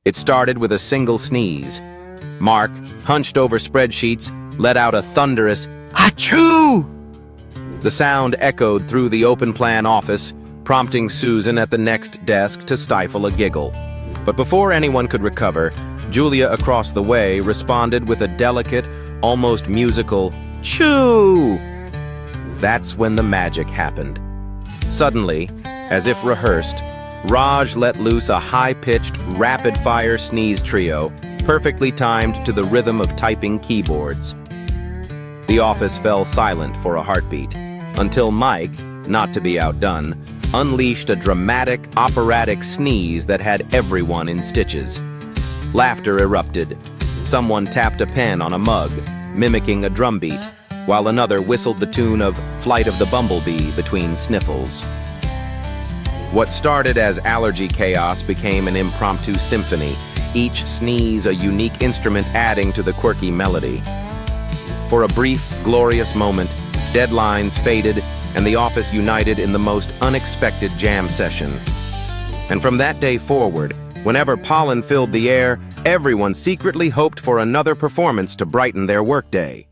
It started with a single sneeze. Mark, hunched over spreadsheets, let out a thunderous "Achoo!" The sound echoed through the open-plan office, prompting Susan at the next desk to stifle a giggle. But before anyone could recover, Julia across the way responded with a delicate, almost musical "Choo!" That's when the magic happened. Suddenly, as if rehearsed, Raj let loose a high-pitched, rapid-fire sneeze trio, perfectly timed to the rhythm of typing keyboards. The office fell silent for a heartbeat, until Mike, not to be outdone, unleashed a dramatic, operatic sneeze that had everyone in stitches. Laughter erupted. Someone tapped a pen on a mug, mimicking a drumbeat, while another whistled the tune of Flight of the Bumblebee between sniffles. What started as allergy chaos became an impromptu symphony, each sneeze a unique instrument adding to the quirky melody. For a brief, glorious moment, deadlines faded and the office united in the most unexpected jam session. And from that day forward, whenever pollen filled the air, everyone secretly hoped for another performance to brighten their workday.